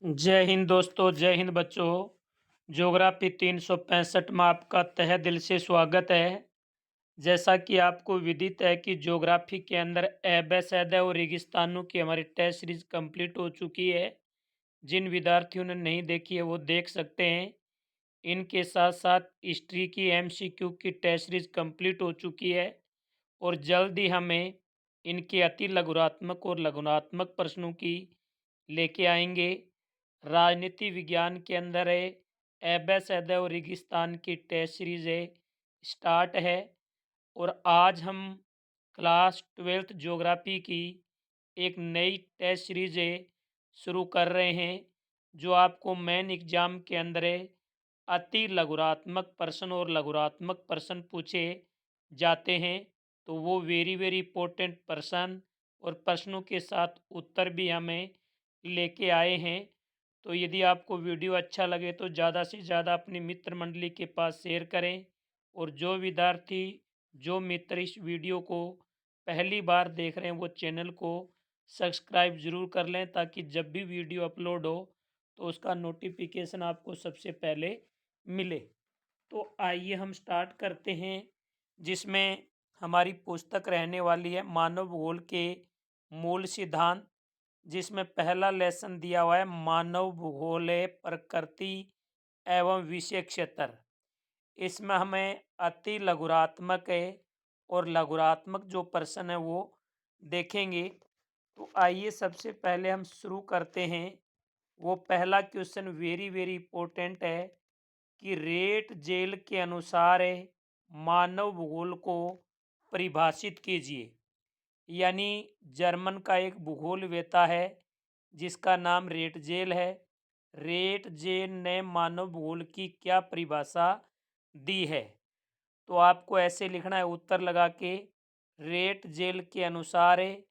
जय हिंद दोस्तों, जय हिंद बच्चों। ज्योग्राफी 365 में आपका तहे दिल से स्वागत है। जैसा कि आपको विदित है कि ज्योग्राफी के अंदर एबे सैदे और रेगिस्तानों की हमारी टेस्ट सीरीज कंप्लीट हो चुकी है। जिन विद्यार्थियों ने नहीं देखी है वो देख सकते हैं। इनके साथ साथ हिस्ट्री की एमसीक्यू की टेस्ट सीरीज कंप्लीट हो चुकी है और जल्द ही हमें इनके अति लघुरात्मक और लघुरात्मक प्रश्नों की लेके आएंगे। राजनीति विज्ञान के अंदर है एबेस सैदे और रेगिस्तान की टेस्ट सीरीज है स्टार्ट है। और आज हम क्लास 12th ज्योग्राफी की एक नई टेस्ट सीरीज है शुरू कर रहे हैं, जो आपको मेन एग्जाम के अंदर है अति लघुरात्मक प्रश्न और लघुरात्मक प्रश्न पूछे जाते हैं। तो वो वेरी वेरी इंपॉर्टेंट प्रश्न और प्रश्नों के साथ उत्तर भी हमें लेके आए हैं। तो यदि आपको वीडियो अच्छा लगे तो ज़्यादा से ज़्यादा अपनी मित्र मंडली के पास शेयर करें। और जो विद्यार्थी जो मित्र इस वीडियो को पहली बार देख रहे हैं वो चैनल को सब्सक्राइब ज़रूर कर लें, ताकि जब भी वीडियो अपलोड हो तो उसका नोटिफिकेशन आपको सबसे पहले मिले। तो आइए हम स्टार्ट करते हैं, जिसमें हमारी पुस्तक रहने वाली है मानव भूगोल के मूल सिद्धांत, जिसमें पहला लेसन दिया हुआ है मानव भूगोल प्रकृति एवं विषय क्षेत्र। इसमें हमें अति लघुरात्मक है और लघुरात्मक जो प्रश्न है वो देखेंगे। तो आइए सबसे पहले हम शुरू करते हैं। वो पहला क्वेश्चन वेरी वेरी इंपॉर्टेंट है कि रेट जेल के अनुसार है मानव भूगोल को परिभाषित कीजिए। यानी जर्मन का एक भूगोल वेता है जिसका नाम रेटजेल है। रेटजेल ने मानव भूगोल की क्या परिभाषा दी है? तो आपको ऐसे लिखना है उत्तर लगा के। रेटजेल के अनुसार है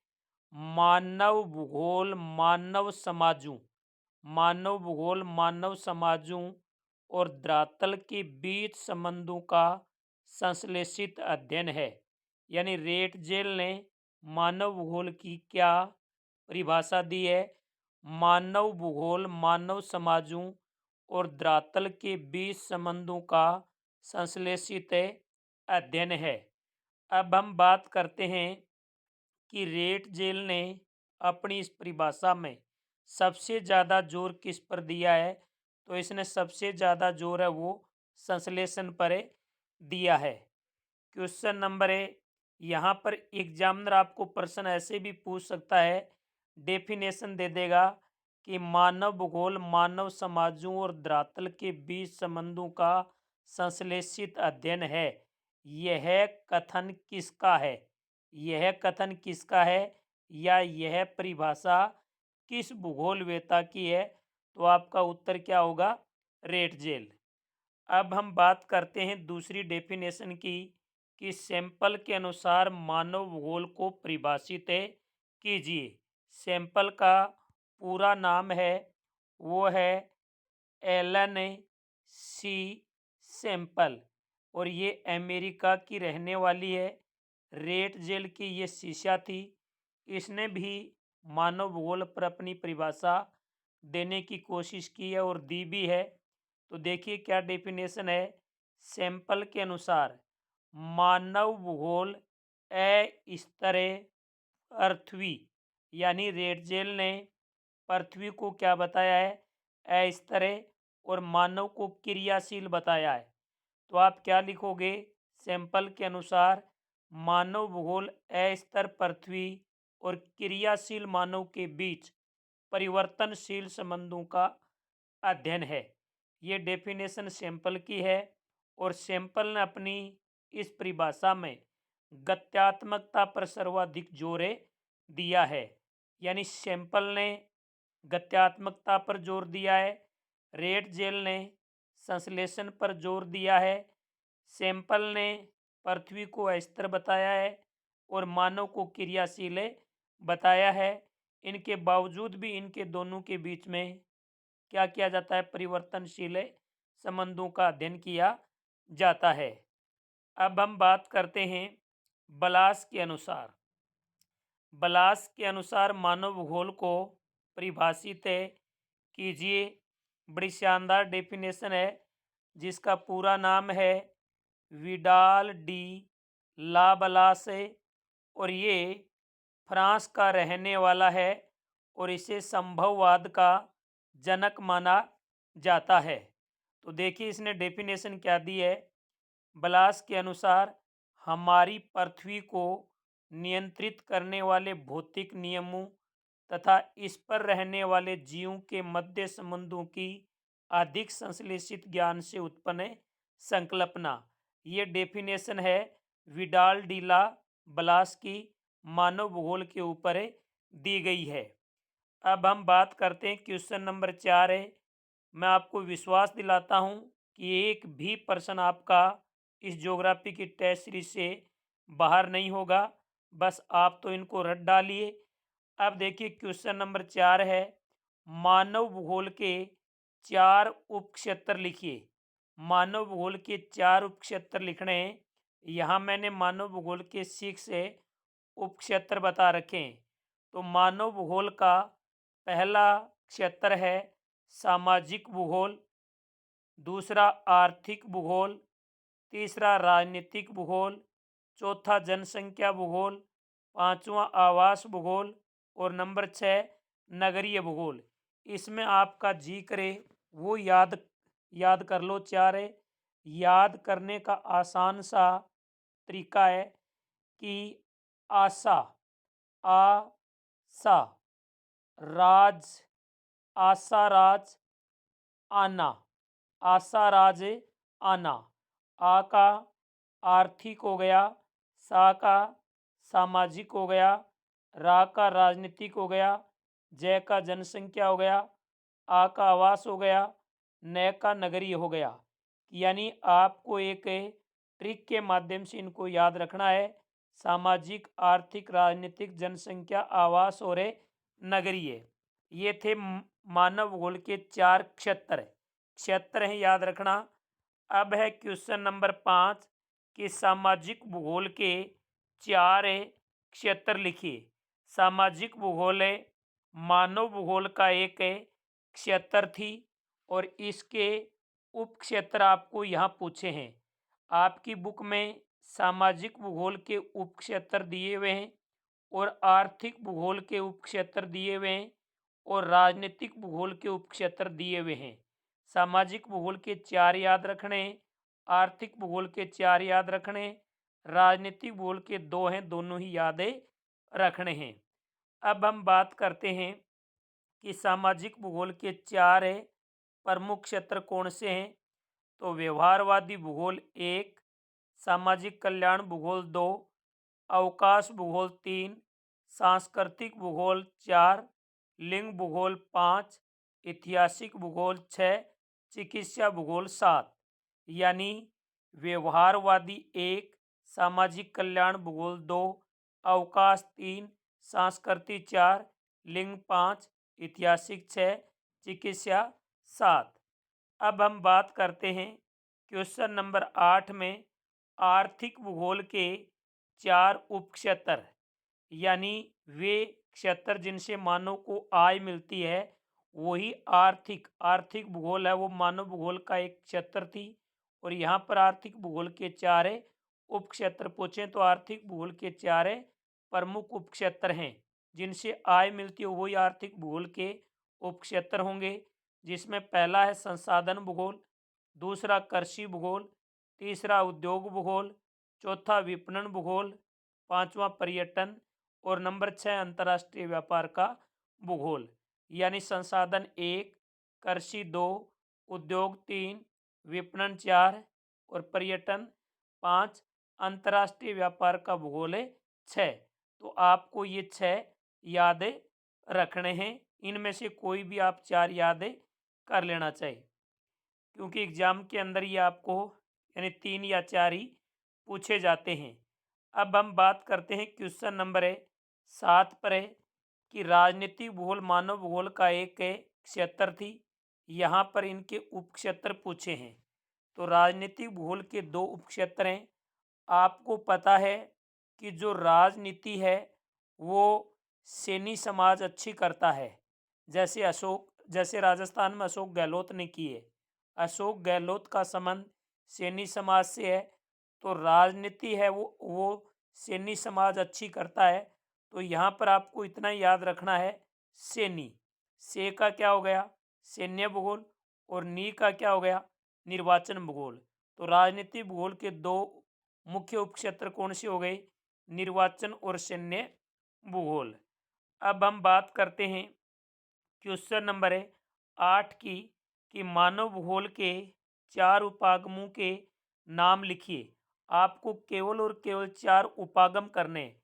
मानव भूगोल मानव भूगोल मानव समाजों और धरातल के बीच संबंधों का संश्लेषित अध्ययन है। यानी रेटजेल ने मानव भूगोल की क्या परिभाषा दी है? मानव भूगोल मानव समाजों और धरातल के बीच संबंधों का संश्लेषित अध्ययन है। अब हम बात करते हैं कि रेटजेल ने अपनी इस परिभाषा में सबसे ज़्यादा जोर किस पर दिया है? तो इसने सबसे ज़्यादा जोर है वो संश्लेषण पर दिया है। क्वेश्चन नंबर है, यहाँ पर एग्जामिनर आपको प्रश्न ऐसे भी पूछ सकता है, डेफिनेशन दे देगा कि मानव भूगोल मानव समाजों और धरातल के बीच संबंधों का संश्लेषित अध्ययन है। यह कथन किसका है? यह कथन किसका है या यह परिभाषा किस भूगोल वेता की है? तो आपका उत्तर क्या होगा? रेटजेल। अब हम बात करते हैं दूसरी डेफिनेशन की कि सैंपल के अनुसार मानव भूगोल को परिभाषित कीजिए। सैंपल का पूरा नाम है वो है एलन सी सैंपल, और ये अमेरिका की रहने वाली है। रेटजेल की ये शिष्या थी। इसने भी मानव भूगोल पर अपनी परिभाषा देने की कोशिश की है और दी भी है। तो देखिए क्या डेफिनेशन है। सैंपल के अनुसार मानव भूगोल स्तरीय पृथ्वी, यानी रेटजेल ने पृथ्वी को क्या बताया है? अस्तरीय, और मानव को क्रियाशील बताया है। तो आप क्या लिखोगे? सैंपल के अनुसार मानव भूगोल अस्तर पृथ्वी और क्रियाशील मानव के बीच परिवर्तनशील संबंधों का अध्ययन है। ये डेफिनेशन सैंपल की है और सैंपल ने अपनी इस परिभाषा में गत्यात्मकता पर सर्वाधिक जोर दिया है। यानी सैंपल ने गत्यात्मकता पर जोर दिया है, रेटजेल ने संश्लेषण पर जोर दिया है। सैंपल ने पृथ्वी को अस्थिर बताया है और मानव को क्रियाशील बताया है। इनके बावजूद भी इनके दोनों के बीच में क्या किया जाता है? परिवर्तनशील संबंधों का अध्ययन किया जाता है। अब हम बात करते हैं बलास के अनुसार। बलास के अनुसार मानव भूगोल को परिभाषित कीजिए। बड़ी शानदार डेफिनेशन है जिसका पूरा नाम है विडाल डी ला बलासे, और ये फ्रांस का रहने वाला है और इसे संभववाद का जनक माना जाता है। तो देखिए इसने डेफिनेशन क्या दी है। ब्लास के अनुसार हमारी पृथ्वी को नियंत्रित करने वाले भौतिक नियमों तथा इस पर रहने वाले जीवों के मध्य संबंधों की अधिक संश्लेषित ज्ञान से उत्पन्न संकल्पना, ये डेफिनेशन है विडाल डीला ब्लास की मानव भूगोल के ऊपर दी गई है। अब हम बात करते हैं क्वेश्चन नंबर 4 है। मैं आपको विश्वास दिलाता हूं कि एक भी प्रश्न आपका इस ज्योग्राफी की टेस्ट सीरीज से बाहर नहीं होगा, बस आप तो इनको रट डालिए। अब देखिए क्वेश्चन नंबर 4 है, मानव भूगोल के 4 उपक्षेत्र लिखिए। मानव भूगोल के 4 उपक्षेत्र लिखने हैं। यहाँ मैंने मानव भूगोल के 6 उपक्षेत्र बता रखे हैं। तो मानव भूगोल का पहला क्षेत्र है सामाजिक भूगोल, दूसरा आर्थिक भूगोल, तीसरा राजनीतिक भूगोल, चौथा जनसंख्या भूगोल, पांचवा आवास भूगोल और नंबर 6 नगरीय भूगोल। इसमें आपका जी करे वो याद याद कर लो। 4 है। याद करने का आसान सा तरीका है कि आशा, आशा, राज, आशा राज, आना, आशा राज, आना। आ का आर्थिक हो गया, सा का सामाजिक हो गया, रा का राजनीतिक हो गया, जय का जनसंख्या हो गया, आ का आवास हो गया, न का नगरीय हो गया। यानी आपको एक ट्रिक के माध्यम से इनको याद रखना है। सामाजिक, आर्थिक, राजनीतिक, जनसंख्या, आवास और नगरीय, ये थे मानव भूगोल के 4 क्षेत्र हैं, याद रखना। अब है क्वेश्चन नंबर 5 कि सामाजिक भूगोल के 4 क्षेत्र लिखिए। सामाजिक भूगोल मानव भूगोल का एक क्षेत्र थी और इसके उप क्षेत्र आपको यहाँ पूछे हैं। आपकी बुक में सामाजिक भूगोल के उप क्षेत्र दिए हुए हैं और आर्थिक भूगोल के उप क्षेत्र दिए हुए हैं और राजनीतिक भूगोल के उप क्षेत्र दिए हुए हैं। सामाजिक भूगोल के 4 याद रखने, आर्थिक भूगोल के 4 याद रखने, राजनीतिक भूगोल के 2 हैं, दोनों ही यादें रखने हैं। अब हम बात करते हैं कि सामाजिक भूगोल के 4 प्रमुख क्षेत्र कौन से हैं। तो व्यवहारवादी भूगोल 1, सामाजिक कल्याण भूगोल 2, अवकाश भूगोल 3, सांस्कृतिक भूगोल 4, लिंग भूगोल 5, ऐतिहासिक भूगोल 6, चिकित्सा भूगोल 7। यानी व्यवहारवादी 1, सामाजिक कल्याण भूगोल 2, अवकाश 3, सांस्कृतिक 4, लिंग 5, ऐतिहासिक 6, चिकित्सा 7। अब हम बात करते हैं क्वेश्चन नंबर 8 में आर्थिक भूगोल के 4 उपक्षेत्र, यानी वे क्षेत्र जिनसे मानव को आय मिलती है वही आर्थिक भूगोल है। वो मानव भूगोल का एक क्षेत्र थी और यहाँ पर आर्थिक भूगोल के 4 उपक्षेत्र पूछे तो आर्थिक भूगोल के 4 प्रमुख उपक्षेत्र हैं जिनसे आय मिलती है वही आर्थिक भूगोल के उपक्षेत्र होंगे। जिसमें पहला है संसाधन भूगोल, दूसरा कृषि भूगोल, तीसरा उद्योग भूगोल, चौथा विपणन भूगोल, पांचवा पर्यटन और नंबर 6 अंतर्राष्ट्रीय व्यापार का भूगोल। यानी संसाधन 1, कृषि 2, उद्योग 3, विपणन 4 और पर्यटन 5, अंतर्राष्ट्रीय व्यापार का भूगोल 6। तो आपको ये 6 यादें रखने हैं। इनमें से कोई भी आप 4 यादें कर लेना चाहिए क्योंकि एग्जाम के अंदर ये आपको यानी 3 या 4 ही पूछे जाते हैं। अब हम बात करते हैं क्वेश्चन नंबर 7 पर है कि राजनीतिक भूगोल मानव भूगोल का एक क्षेत्र थी। यहाँ पर इनके उपक्षेत्र पूछे हैं। तो राजनीतिक भूगोल के 2 उपक्षेत्र हैं। आपको पता है कि जो राजनीति है वो सैनी समाज अच्छी करता है, जैसे अशोक जैसे राजस्थान में अशोक गहलोत ने की है। अशोक गहलोत का संबंध सैनी समाज से है, तो राजनीति है वो सैनी समाज अच्छी करता है। तो यहाँ पर आपको इतना याद रखना है, सैनी। से का क्या हो गया, सैन्य भूगोल, और नी का क्या हो गया, निर्वाचन भूगोल। तो राजनीति भूगोल के दो मुख्य उपक्षेत्र कौन से हो गए, निर्वाचन और सैन्य भूगोल। अब हम बात करते हैं, क्वेश्चन नंबर है 8 की, कि मानव भूगोल के 4 उपागमों के नाम लिखिए। आपको केवल और केवल 4 उपागम करने हैं।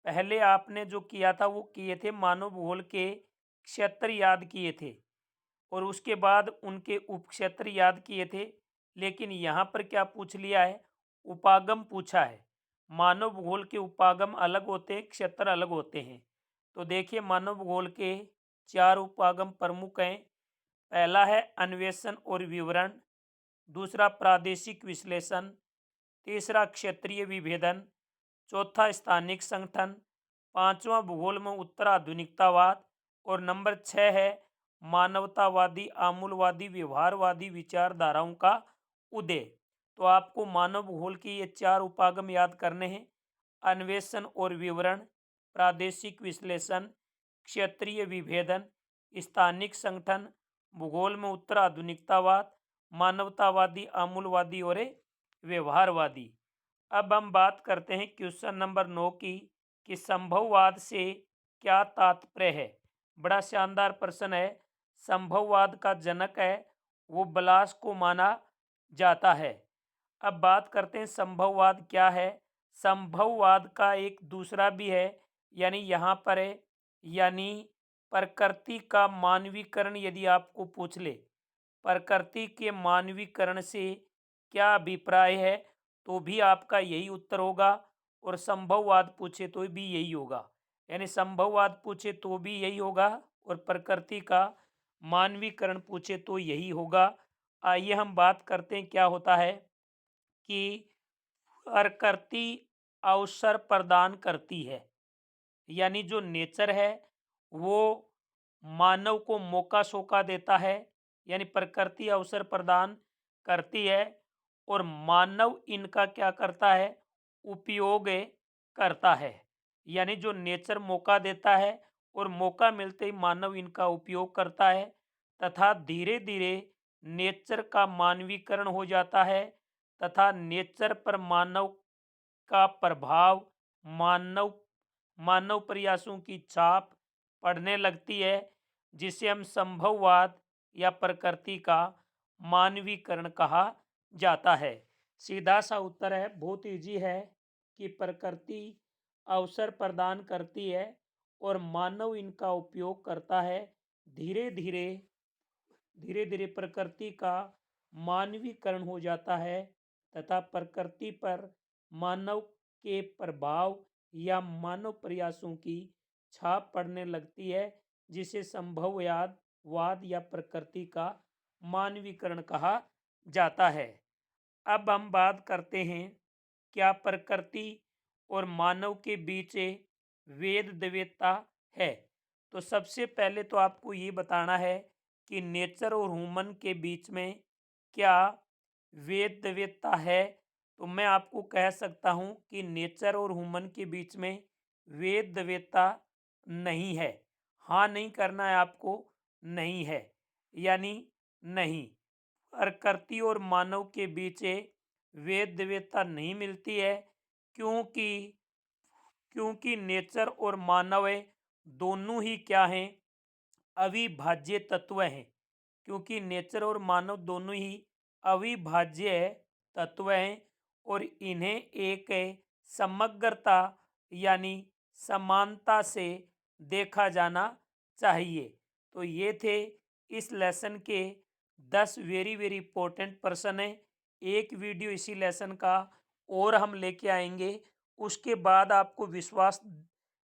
पहले आपने जो किया था वो किए थे मानव भूगोल के क्षेत्र याद किए थे, और उसके बाद उनके उपक्षेत्र याद किए थे। लेकिन यहाँ पर क्या पूछ लिया है, उपागम पूछा है। मानव भूगोल के उपागम अलग होते हैं, क्षेत्र अलग होते हैं। तो देखिए, मानव भूगोल के 4 उपागम प्रमुख हैं। पहला है अन्वेषण और विवरण, दूसरा प्रादेशिक विश्लेषण, तीसरा क्षेत्रीय विभेदन, चौथा स्थानिक संगठन, पांचवा भूगोल में उत्तराधुनिकतावाद, और नंबर 6 है मानवतावादी आमूलवादी व्यवहारवादी विचारधाराओं का उदय। तो आपको मानव भूगोल के ये 4 उपागम याद करने हैं, अन्वेषण और विवरण, प्रादेशिक विश्लेषण, क्षेत्रीय विभेदन, स्थानिक संगठन, भूगोल में उत्तराधुनिकतावाद, मानवतावादी आमूलवादी और व्यवहारवादी। अब हम बात करते हैं क्वेश्चन नंबर 9 की, कि संभववाद से क्या तात्पर्य है। बड़ा शानदार प्रश्न है। संभववाद का जनक है वो ब्लास को माना जाता है। अब बात करते हैं संभववाद क्या है। संभववाद का एक दूसरा भी है, यानी यहाँ पर है, यानी प्रकृति का मानवीकरण। यदि आपको पूछ ले प्रकृति के मानवीकरण से क्या अभिप्राय है, तो भी आपका यही उत्तर होगा, और संभववाद पूछे तो भी यही होगा। यानी संभववाद पूछे तो भी यही होगा, और प्रकृति का मानवीकरण पूछे तो यही होगा। आइए हम बात करते हैं क्या होता है, कि प्रकृति अवसर प्रदान करती है। यानी जो नेचर है वो मानव को मौका शौका देता है, यानी प्रकृति अवसर प्रदान करती है, और मानव इनका क्या करता है, उपयोग करता है। यानी जो नेचर मौका देता है और मौका मिलते ही मानव इनका उपयोग करता है, तथा धीरे धीरे नेचर का मानवीकरण हो जाता है, तथा नेचर पर मानव का प्रभाव, मानव मानव प्रयासों की छाप पड़ने लगती है, जिसे हम संभववाद या प्रकृति का मानवीकरण कहा जाता है। सीधा सा उत्तर है, बहुत इजी है, कि प्रकृति अवसर प्रदान करती है और मानव इनका उपयोग करता है। धीरे धीरे धीरे धीरे प्रकृति का मानवीकरण हो जाता है, तथा प्रकृति पर मानव के प्रभाव या मानव प्रयासों की छाप पड़ने लगती है, जिसे संभववाद वाद या प्रकृति का मानवीकरण कहा जाता है। अब हम बात करते हैं, क्या प्रकृति और मानव के बीच वेद द्वैतता है। तो सबसे पहले तो आपको ये बताना है कि नेचर और ह्यूमन के बीच में क्या वेद द्वैतता है। तो मैं आपको कह सकता हूँ कि नेचर और ह्यूमन के बीच में वेद द्वैतता नहीं है। हाँ नहीं करना है आपको, नहीं है, यानी नहीं, प्रकृति और मानव के बीच वेद द्वैतता नहीं मिलती है, क्योंकि क्योंकि नेचर और मानव दोनों ही क्या हैं, अविभाज्य तत्व हैं। क्योंकि नेचर और मानव दोनों ही अविभाज्य तत्व हैं, और इन्हें एक समग्रता यानी समानता से देखा जाना चाहिए। तो ये थे इस लेसन के 10 वेरी वेरी इंपॉर्टेंट प्रश्न हैं। एक वीडियो इसी लेसन का और हम लेके आएंगे। उसके बाद आपको विश्वास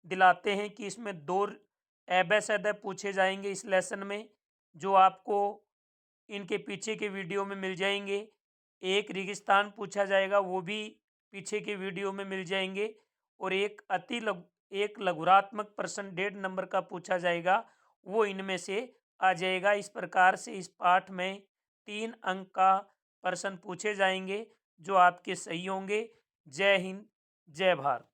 दिलाते हैं कि इसमें 2 एबेसैड पूछे जाएंगे इस लेसन में, जो आपको इनके पीछे के वीडियो में मिल जाएंगे। एक रेगिस्तान पूछा जाएगा, वो भी पीछे के वीडियो में मिल जाएंगे। और एक लघुरात्मक प्रश्न 1.5 नंबर का पूछा जाएगा, वो इनमें से आ जाएगा। इस प्रकार से इस पाठ में 3 अंक का प्रश्न पूछे जाएंगे जो आपके सही होंगे। जय हिंद, जय भारत।